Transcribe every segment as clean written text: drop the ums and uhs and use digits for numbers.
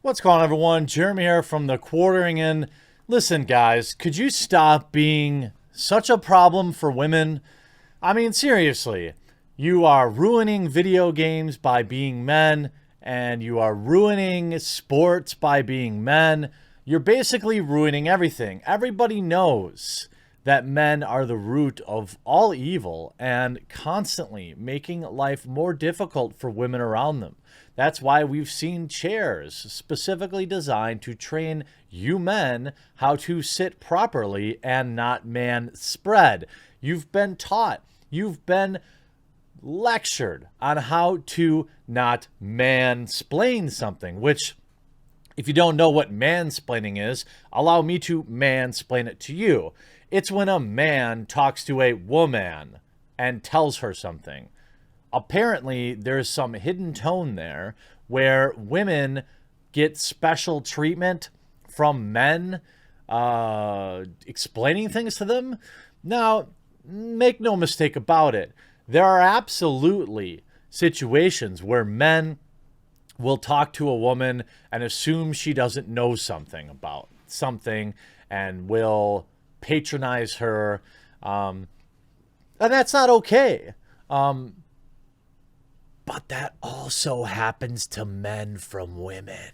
What's going on, everyone? Jeremy here from the Quartering In. Listen, guys, could you stop being such a problem for women? I mean, seriously, you are ruining video games by being men, and you are ruining sports by being men. You're basically ruining everything. Everybody knows that men are the root of all evil and constantly making life more difficult for women around them. That's why we've seen chairs specifically designed to train you men how to sit properly and not man spread. You've been taught, you've been lectured on how to not mansplain something, which, if you don't know what mansplaining is, allow me to mansplain it to you. It's when a man talks to a woman and tells her something. Apparently, there's some hidden tone there where women get special treatment from men explaining things to them. Now, make no mistake about it. There are absolutely situations where men will talk to a woman and assume she doesn't know something about something and will patronize her. And that's not okay. But that also happens to men from women.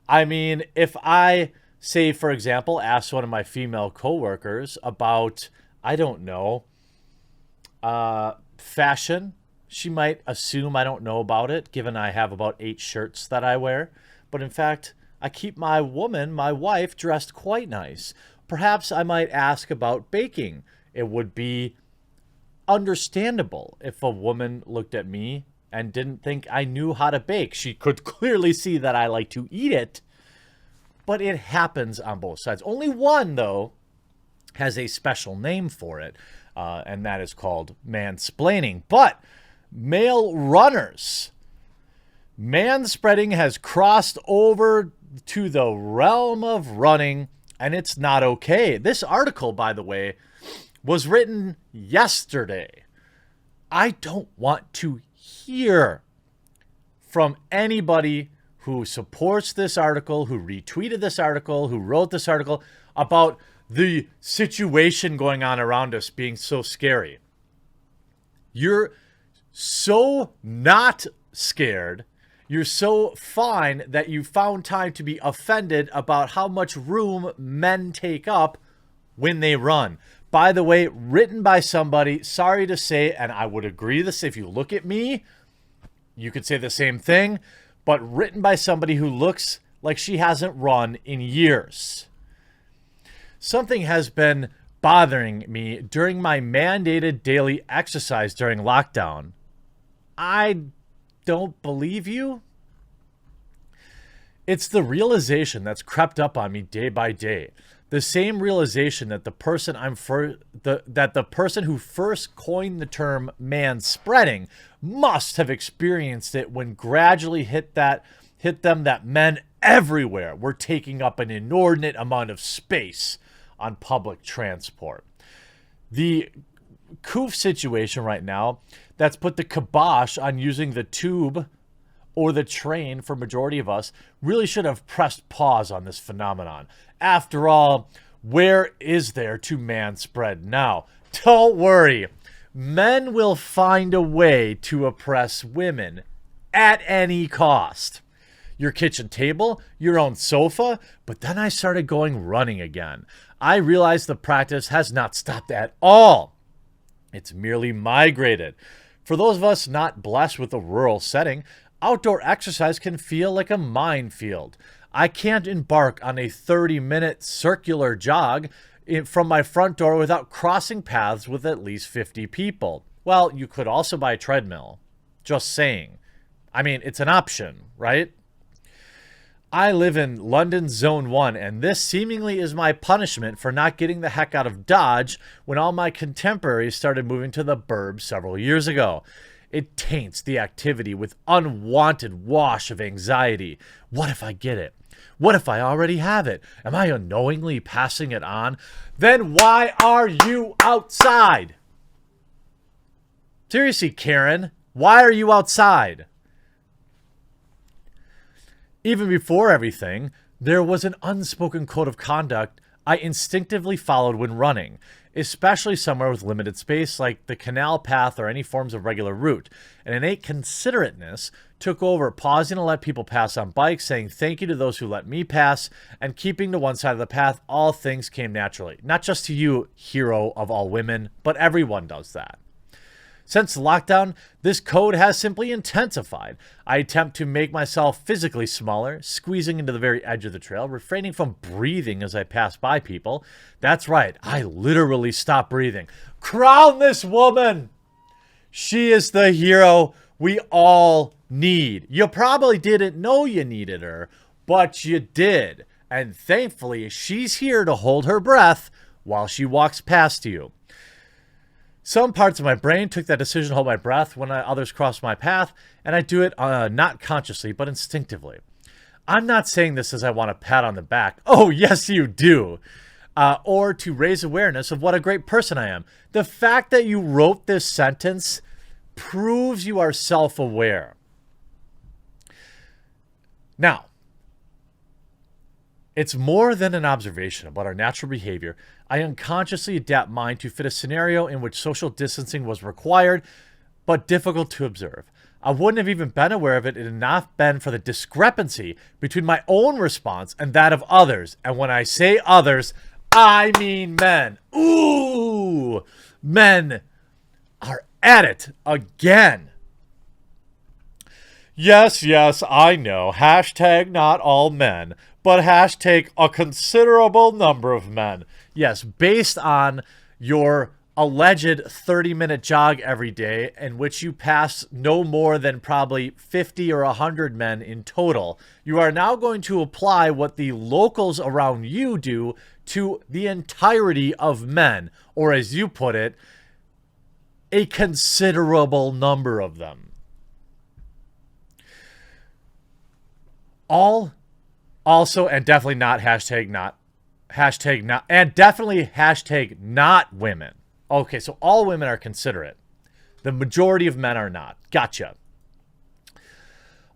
I mean, if I, say, for example, ask one of my female coworkers about, I don't know, fashion, she might assume I don't know about it, given I have about 8 shirts that I wear. But in fact, I keep my wife, dressed quite nice. Perhaps I might ask about baking. It would be understandable if a woman looked at me and didn't think I knew how to bake. She could clearly see that I like to eat it, but it happens on both sides. Only one, though, has a special name for it, and that is called mansplaining. But male runners, manspreading has crossed over to the realm of running, and it's not okay. This article, by the way, was written yesterday. I don't want to hear from anybody who supports this article, who retweeted this article, who wrote this article about the situation going on around us being so scary. You're so not scared. You're so fine that you found time to be offended about how much room men take up when they run. By the way, written by somebody, sorry to say, and I would agree this if you look at me, you could say the same thing, but written by somebody who looks like she hasn't run in years. Something has been bothering me during my mandated daily exercise during lockdown. I don't believe you. It's the realization that's crept up on me day by day. The same realization that the person the person who first coined the term manspreading must have experienced it when gradually hit them that men everywhere were taking up an inordinate amount of space on public transport. The coof situation right now that's put the kibosh on using the tube or the train for majority of us really should have pressed pause on this phenomenon. After all, where is there to manspread now? Don't worry. Men will find a way to oppress women at any cost. Your kitchen table, your own sofa, but then I started going running again. I realized the practice has not stopped at all. It's merely migrated. For those of us not blessed with a rural setting, outdoor exercise can feel like a minefield. I can't embark on a 30-minute circular jog from my front door without crossing paths with at least 50 people. Well, you could also buy a treadmill. Just saying. I mean, it's an option, right? I live in London Zone 1, and this seemingly is my punishment for not getting the heck out of Dodge when all my contemporaries started moving to the burbs several years ago. It taints the activity with unwanted wash of anxiety. What if I get it? What if I already have it? Am I unknowingly passing it on? Then why are you outside? Seriously, Karen, why are you outside? Even before everything, there was an unspoken code of conduct I instinctively followed when running, especially somewhere with limited space like the canal path or any forms of regular route. An innate considerateness took over, pausing to let people pass on bikes, saying thank you to those who let me pass, and keeping to one side of the path. All things came naturally. Not just to you, hero of all women, but everyone does that. Since lockdown, this code has simply intensified. I attempt to make myself physically smaller, squeezing into the very edge of the trail, refraining from breathing as I pass by people. That's right, I literally stop breathing. Crown this woman! She is the hero we all need. You probably didn't know you needed her, but you did. And thankfully, she's here to hold her breath while she walks past you. Some parts of my brain took that decision to hold my breath when others crossed my path, and I do it not consciously, but instinctively. I'm not saying this as I want a pat on the back. Oh, yes, you do. Or to raise awareness of what a great person I am. The fact that you wrote this sentence proves you are self-aware. Now, it's more than an observation about our natural behavior. I unconsciously adapt mine to fit a scenario in which social distancing was required, but difficult to observe. I wouldn't have even been aware of it had it not been for the discrepancy between my own response and that of others. And when I say others, I mean men. Ooh, men are at it again. Yes, I know. Hashtag not all men, but hashtag a considerable number of men. Yes, based on your alleged 30-minute jog every day in which you pass no more than probably 50 or 100 men in total, you are now going to apply what the locals around you do to the entirety of men, or as you put it, a considerable number of them. All also, and definitely not hashtag not, and definitely hashtag not women. Okay, so all women are considerate. The majority of men are not. Gotcha.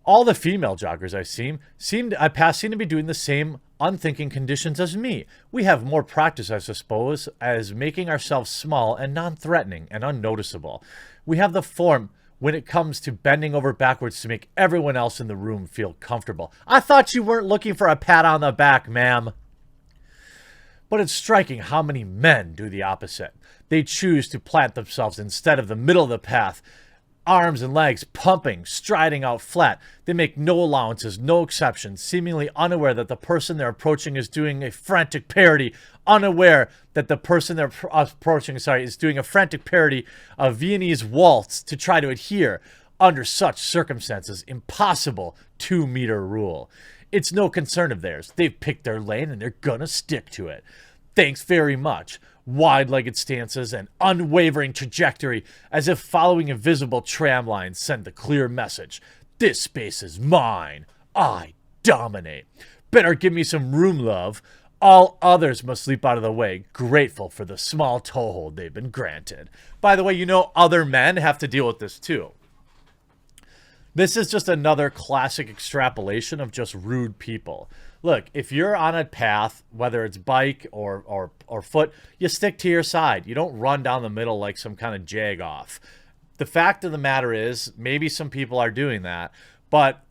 All the female joggers I pass seem to be doing the same unthinking conditions as me. We have more practice, I suppose, as making ourselves small and non-threatening and unnoticeable. We have the form when it comes to bending over backwards to make everyone else in the room feel comfortable. I thought you weren't looking for a pat on the back, ma'am. But it's striking how many men do the opposite. They choose to plant themselves instead of the middle of the path, arms and legs pumping, striding out flat. They make no allowances, no exceptions, seemingly unaware that the person they're approaching is doing a frantic parody, unaware that the person they're approaching, is doing a frantic parody of Viennese waltz to try to adhere, under such circumstances, impossible 2-meter rule. It's no concern of theirs. They've picked their lane and they're gonna stick to it. Thanks very much. Wide-legged stances and unwavering trajectory, as if following invisible tram lines send the clear message. This space is mine. I dominate. Better give me some room, love. All others must leap out of the way, grateful for the small toehold they've been granted. By the way, you know other men have to deal with this too. This is just another classic extrapolation of just rude people. Look, if you're on a path, whether it's bike or foot, you stick to your side. You don't run down the middle like some kind of jag off. The fact of the matter is, maybe some people are doing that, but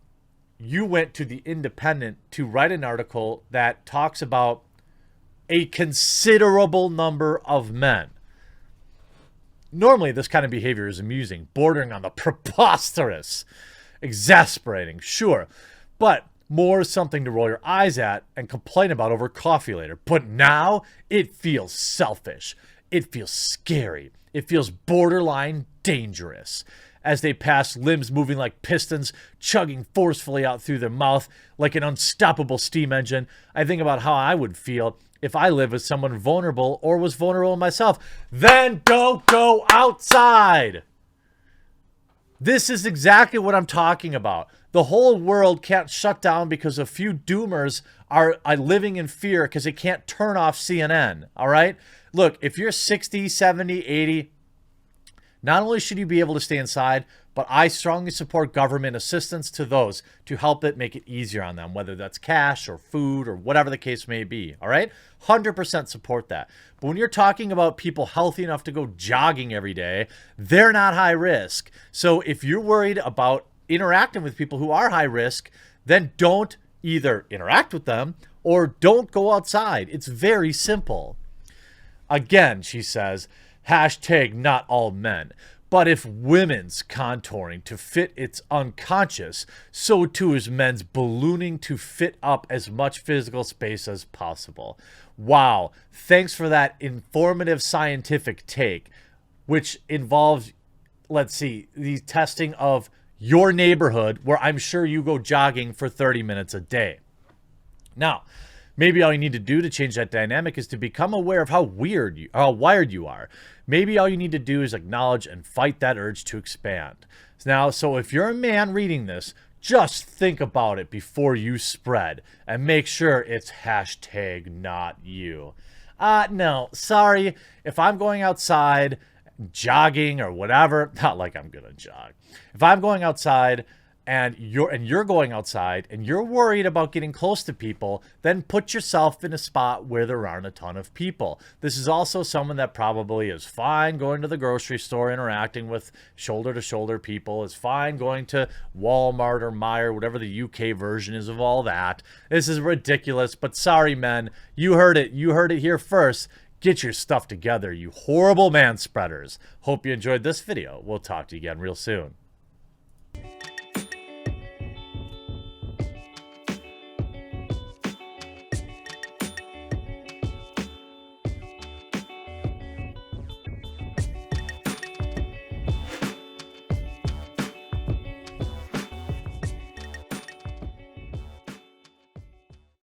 you went to The Independent to write an article that talks about a considerable number of men. Normally, this kind of behavior is amusing, bordering on the preposterous, exasperating, sure, but more something to roll your eyes at and complain about over coffee later. But now, it feels selfish. It feels scary. It feels borderline dangerous. As they pass, limbs moving like pistons, chugging forcefully out through their mouth like an unstoppable steam engine, I think about how I would feel if I lived with someone vulnerable or was vulnerable myself. Then don't go outside. This is exactly what I'm talking about. The whole world can't shut down because a few doomers are living in fear because they can't turn off CNN, all right? Look, if you're 60, 70, 80, Not only should you be able to stay inside, but I strongly support government assistance to those to help make it easier on them, whether that's cash or food or whatever the case may be. All right? 100% support that. But when you're talking about people healthy enough to go jogging every day, they're not high risk. So if you're worried about interacting with people who are high risk, then don't either interact with them or don't go outside. It's very simple. Again, she says, hashtag not all men. But if women's contouring to fit its unconscious, so too is men's ballooning to fit up as much physical space as possible. Wow. Thanks for that informative scientific take, which involves, let's see, the testing of your neighborhood, where I'm sure you go jogging for 30 minutes a day. Now, maybe all you need to do to change that dynamic is to become aware of how wired you are. Maybe all you need to do is acknowledge and fight that urge to expand. Now, so if you're a man reading this, just think about it before you spread and make sure it's hashtag not you. No, sorry. If I'm going outside jogging or whatever, not like I'm gonna jog. If I'm going outside and you're going outside and you're worried about getting close to people, then put yourself in a spot where there aren't a ton of people. This is also someone that probably is fine going to the grocery store, interacting with shoulder-to-shoulder people, is fine going to Walmart or Meijer, whatever the UK version is of all that. This is ridiculous, but sorry, men. You heard it. You heard it here first. Get your stuff together, you horrible manspreaders. Hope you enjoyed this video. We'll talk to you again real soon.